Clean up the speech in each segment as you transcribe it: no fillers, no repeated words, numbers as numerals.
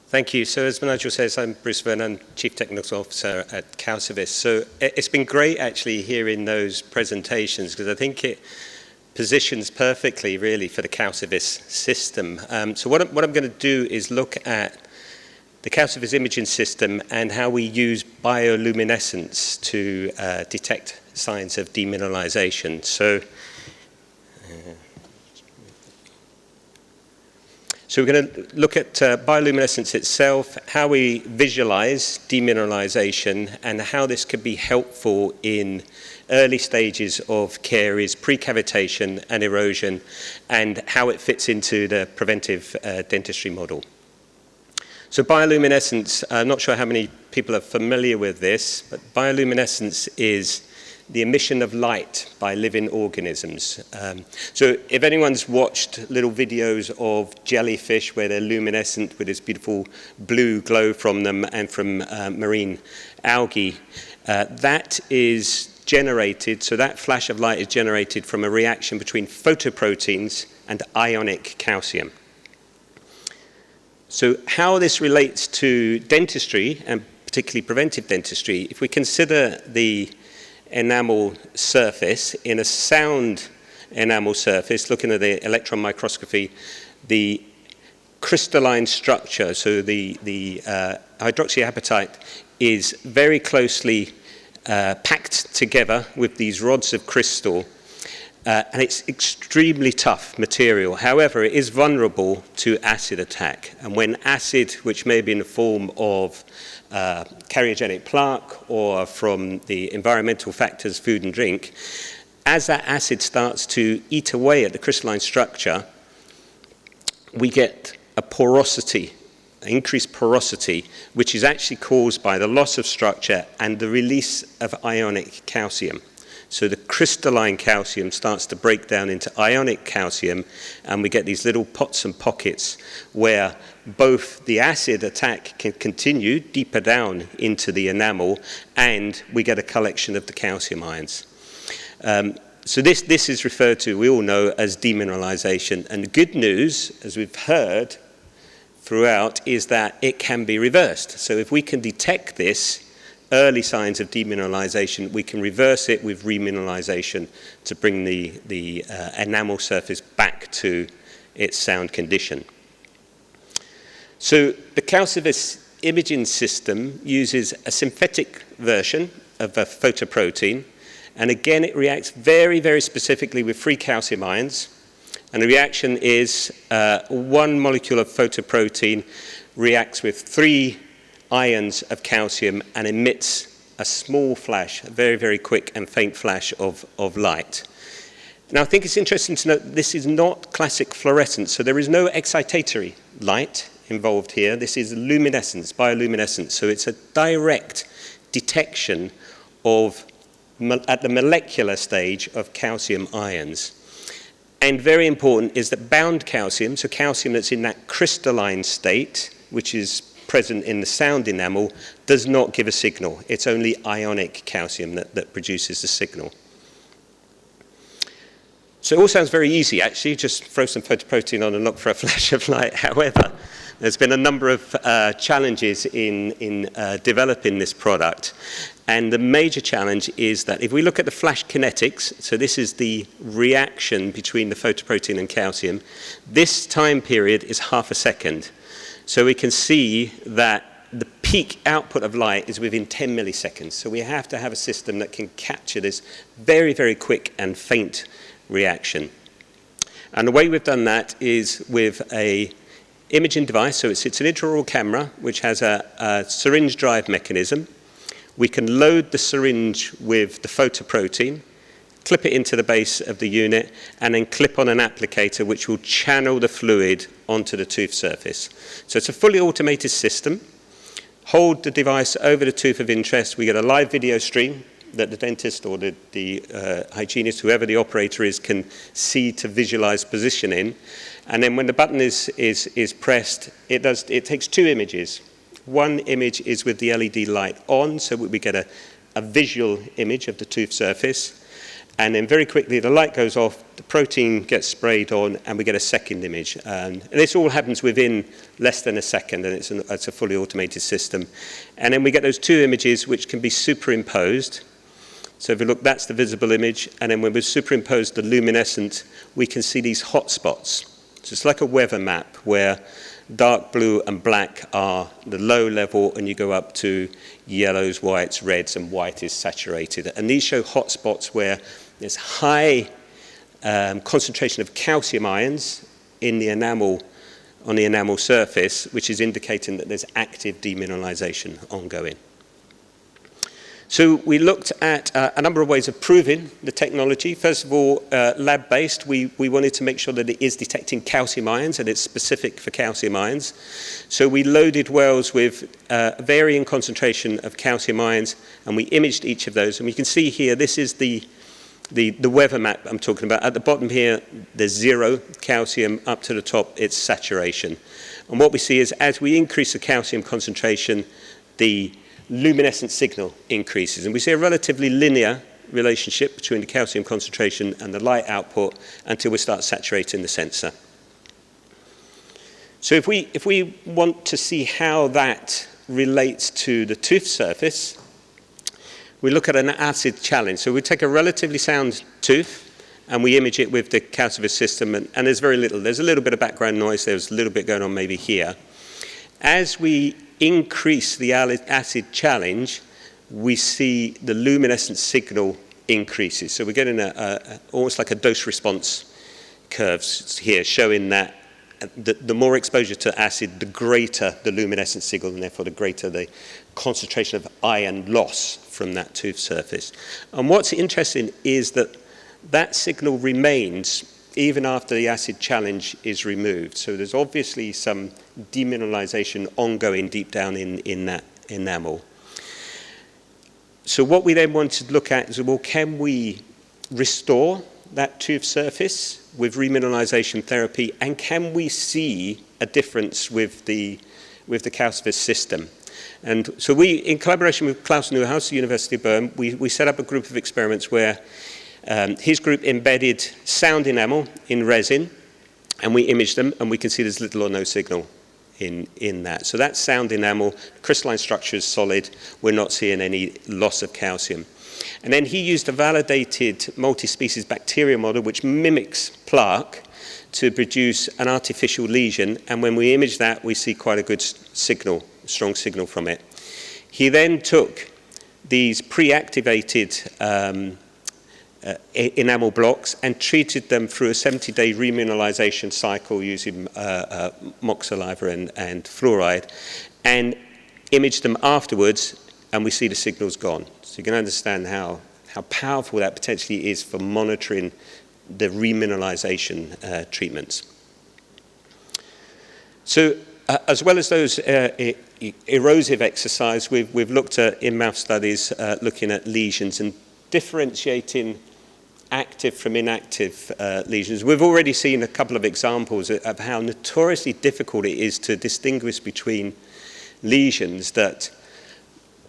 Thank you. So as Nigel says, I'm Bruce Vernon, Chief Technical Officer at Calcivis. So it's been great actually hearing those presentations because I think it positions perfectly really for the Calcivis system. So what I'm going to do is look at the Calcivis imaging system and how we use bioluminescence to detect signs of demineralisation. So we're going to look at bioluminescence itself, how we visualize demineralisation, and how this could be helpful in early stages of caries, precavitation and erosion, and how it fits into the preventive dentistry model. So bioluminescence, I'm not sure how many people are familiar with this, but bioluminescence is the emission of light by living organisms. So if anyone's watched little videos of jellyfish where they're luminescent with this beautiful blue glow from them and from marine algae, that is generated, so that flash of light is generated from a reaction between photoproteins and ionic calcium. So how this relates to dentistry, and particularly preventive dentistry, if we consider the enamel surface, in a sound enamel surface, looking at the electron microscopy, the crystalline structure, so the hydroxyapatite is very closely packed together with these rods of crystal, and it's extremely tough material. However, it is vulnerable to acid attack, and when acid, which may be in the form of cariogenic plaque or from the environmental factors, food and drink, as that acid starts to eat away at the crystalline structure, we get a porosity, increased porosity, which is actually caused by the loss of structure and the release of ionic calcium. So the crystalline calcium starts to break down into ionic calcium, and we get these little pots and pockets where both the acid attack can continue deeper down into the enamel, and we get a collection of the calcium ions. So this is referred to, we all know, as demineralisation. And the good news, as we've heard throughout, is that it can be reversed. So if we can detect this, early signs of demineralisation, we can reverse it with remineralisation to bring the enamel surface back to its sound condition. So the Calcivis imaging system uses a synthetic version of a photoprotein, and again it reacts very, very specifically with free calcium ions, and the reaction is one molecule of photoprotein reacts with 3 ions of calcium and emits a small flash, a very, very quick and faint flash of light. Now, I think it's interesting to note this is not classic fluorescence, so there is no excitatory light involved here. This is luminescence, bioluminescence, so it's a direct detection of, at the molecular stage, of calcium ions. And very important is that bound calcium, so calcium that's in that crystalline state, which is present in the sound enamel, does not give a signal. It's only ionic calcium that produces the signal. So it all sounds very easy, actually. Just throw some photoprotein on and look for a flash of light. However, there's been a number of challenges in developing this product. And the major challenge is that if we look at the flash kinetics, so this is the reaction between the photoprotein and calcium, this time period is half a second. So we can see that the peak output of light is within 10 milliseconds. So we have to have a system that can capture this very, very quick and faint reaction. And the way we've done that is with a imaging device. So it's an intraoral camera, which has a syringe drive mechanism. We can load the syringe with the photoprotein, clip it into the base of the unit, and then clip on an applicator which will channel the fluid onto the tooth surface. So it's a fully automated system. Hold the device over the tooth of interest. We get a live video stream that the dentist or the hygienist, whoever the operator is, can see to visualize position in. And then when the button is pressed, it takes 2 images. One image is with the LED light on, so we get a visual image of the tooth surface. And then very quickly, the light goes off, the protein gets sprayed on, and we get a second image. And this all happens within less than a second, and it's a fully automated system. And then we get those two images, which can be superimposed. So if you look, that's the visible image. And then when we superimpose the luminescent, we can see these hot spots. So it's like a weather map where dark blue and black are the low level, and you go up to yellows, whites, reds, and white is saturated. And these show hot spots where there's high concentration of calcium ions in the enamel, on the enamel surface, which is indicating that there's active demineralization ongoing. So we looked at a number of ways of proving the technology. First of all, lab-based, we wanted to make sure that it is detecting calcium ions and it's specific for calcium ions. So we loaded wells with varying concentration of calcium ions, and we imaged each of those. And we can see here, this is the weather map I'm talking about. At the bottom here, there's 0 calcium. Up to the top, it's saturation. And what we see is as we increase the calcium concentration, the luminescent signal increases. And we see a relatively linear relationship between the calcium concentration and the light output until we start saturating the sensor. So if we want to see how that relates to the tooth surface, we look at an acid challenge. So we take a relatively sound tooth and we image it with the Calcivis system, and there's very little. There's a little bit of background noise. There's a little bit going on maybe here. As we increase the acid challenge, we see the luminescent signal increases. So we're getting almost like a dose-response curve here, showing that the more exposure to acid, the greater the luminescent signal, and therefore the greater the concentration of ion loss from that tooth surface. And what's interesting is that that signal remains even after the acid challenge is removed. So there's obviously some demineralization ongoing deep down in that enamel. So what we then wanted to look at is, well, can we restore that tooth surface with remineralization therapy, and can we see a difference with the Calcivis system? And so we, in collaboration with Klaus Neuhaus, University of Bern, we set up a group of experiments where his group embedded sound enamel in resin, and we imaged them, and we can see there's little or no signal in that. So that sound enamel, crystalline structure is solid. We're not seeing any loss of calcium. And then he used a validated multi-species bacteria model which mimics plaque to produce an artificial lesion, and when we image that, we see quite a good signal, strong signal from it. He then took these pre-activated enamel blocks and treated them through a 70-day remineralization cycle using mock saliva and fluoride, and imaged them afterwards, and we see the signal's gone. So you can understand how powerful that potentially is for monitoring the remineralization treatments. So as well as those erosive exercise, we've looked at in-mouth studies looking at lesions and differentiating active from inactive lesions. We've already seen a couple of examples of how notoriously difficult it is to distinguish between lesions that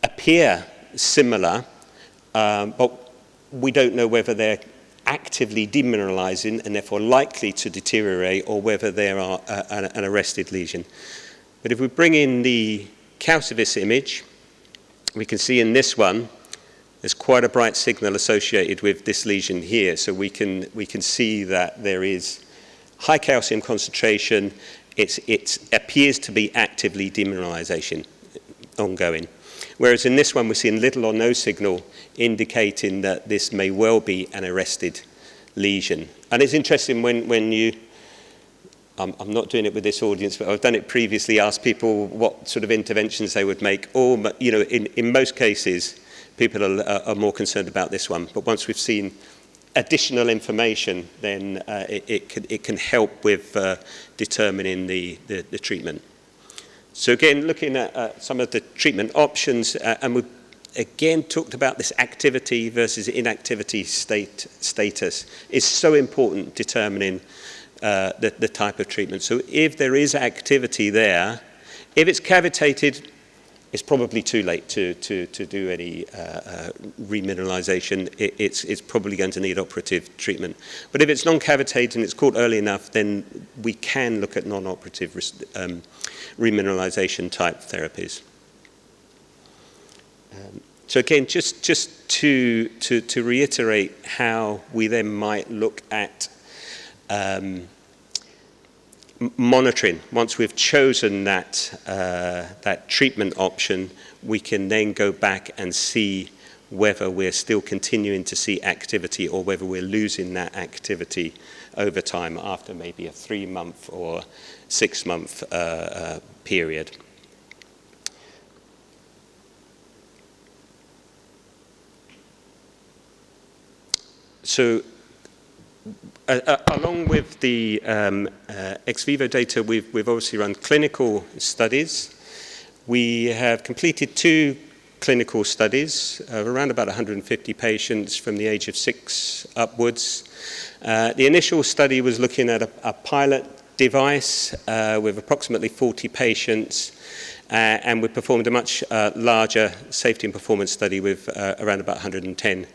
appear similar, but we don't know whether they're actively demineralizing and therefore likely to deteriorate, or whether they are an arrested lesion. But if we bring in the Calcivis image, we can see in this one there's quite a bright signal associated with this lesion here. So we can see that there is high calcium concentration. It appears to be actively demineralization ongoing. Whereas in this one, we're seeing little or no signal indicating that this may well be an arrested lesion. And it's interesting when you, I'm not doing it with this audience, but I've done it previously, asked people what sort of interventions they would make. Or, you know, in most cases, people are more concerned about this one. But once we've seen additional information, then it can help with determining the treatment. So again, looking at some of the treatment options, and we again talked about this activity versus inactivity status is so important determining the type of treatment. So if there is activity there, if it's cavitated, it's probably too late to do any remineralisation. It's probably going to need operative treatment. But if it's non-cavitated and it's caught early enough, then we can look at non-operative remineralisation type therapies. So again, just to reiterate how we then might look at monitoring. Once we've chosen that treatment option, we can then go back and see whether we're still continuing to see activity or whether we're losing that activity over time after maybe a 3-month or 6-month period. So along with the ex vivo data, we've obviously run clinical studies. We have completed 2 clinical studies of around about 150 patients from the age of 6 upwards. The initial study was looking at a pilot device with approximately 40 patients, and we performed a much larger safety and performance study with around about 110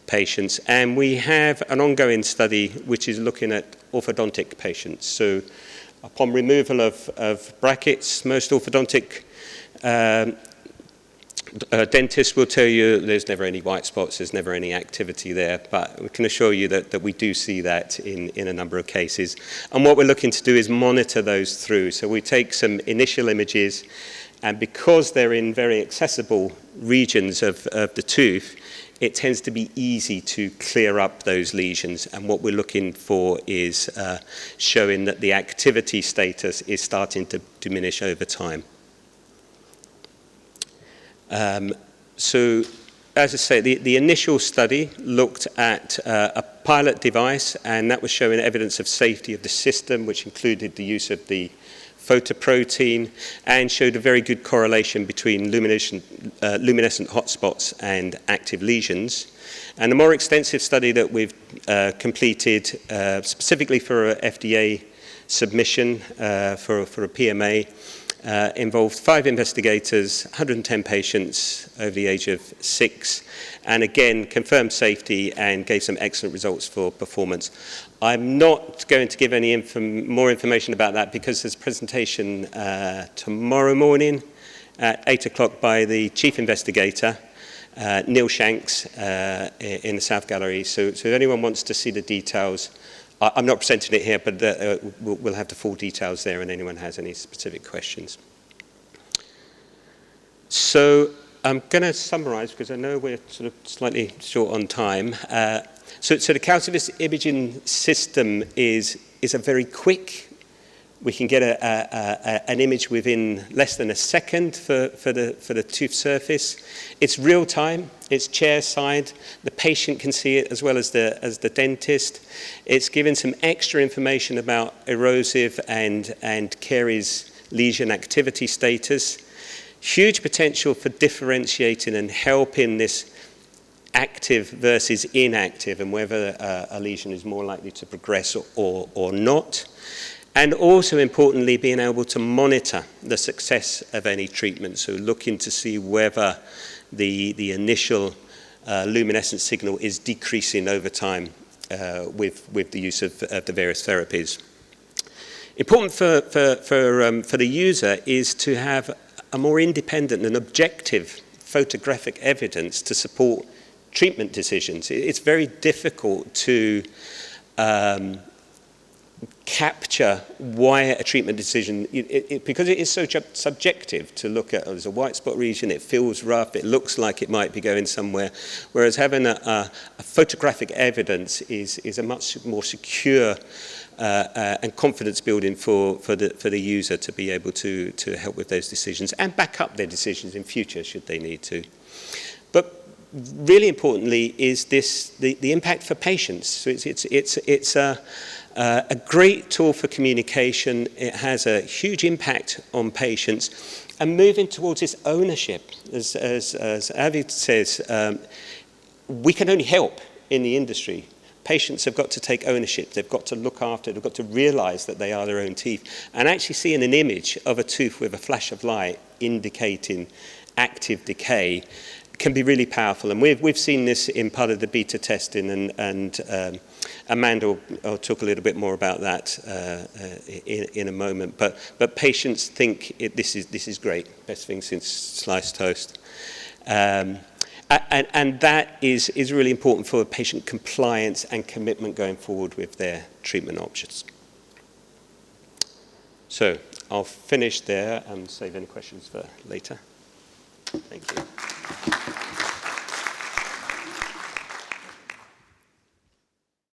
patients. And we have an ongoing study which is looking at orthodontic patients. So upon removal of brackets, most orthodontic dentists will tell you there's never any white spots, there's never any activity there, but we can assure you that we do see that in a number of cases. And what we're looking to do is monitor those through. So we take some initial images, and because they're in very accessible regions of the tooth, it tends to be easy to clear up those lesions. And what we're looking for is showing that the activity status is starting to diminish over time. So, as I say, the initial study looked at a pilot device, and that was showing evidence of safety of the system, which included the use of the photoprotein, and showed a very good correlation between luminescent hotspots and active lesions. And a more extensive study that we've completed specifically for a FDA submission for a PMA involved 5 investigators, 110 patients over the age of 6, and again confirmed safety and gave some excellent results for performance. I'm not going to give any more information about that because there's a presentation tomorrow morning at 8 o'clock by the chief investigator, Neil Shanks, in the South Gallery. So if anyone wants to see the details, I'm not presenting it here, but we'll have the full details there and anyone has any specific questions. So I'm going to summarize because I know we're sort of slightly short on time. So the Calcivis imaging system is a very quick. We can get an image within less than a second for the tooth surface. It's real time. It's chair side. The patient can see it as well as the dentist. It's given some extra information about erosive and caries lesion activity status. Huge potential for differentiating and helping this active versus inactive and whether a lesion is more likely to progress or not. And also importantly, being able to monitor the success of any treatment. So looking to see whether the initial luminescence signal is decreasing over time with the use of the various therapies. Important for the user is to have a more independent and objective photographic evidence to support treatment decisions. It's very difficult to capture why a treatment decision, because it is so subjective to look at, there's a white spot region, it feels rough, it looks like it might be going somewhere, whereas having a photographic evidence is a much more secure and confidence building for the user to be able to help with those decisions and back up their decisions in future should they need to. But really importantly is the impact for patients. So it's a great tool for communication. It has a huge impact on patients, and moving towards this ownership, as Avi says, we can only help in the industry, patients have got to take ownership. They've got to look after it. They've got to realise that they are their own teeth. And actually seeing an image of a tooth with a flash of light indicating active decay can be really powerful. And we've seen this in part of the beta testing, and Amanda will talk a little bit more about that in a moment. But patients think this is great, best thing since sliced toast. And that is really important for patient compliance and commitment going forward with their treatment options. So I'll finish there and save any questions for later. Thank you.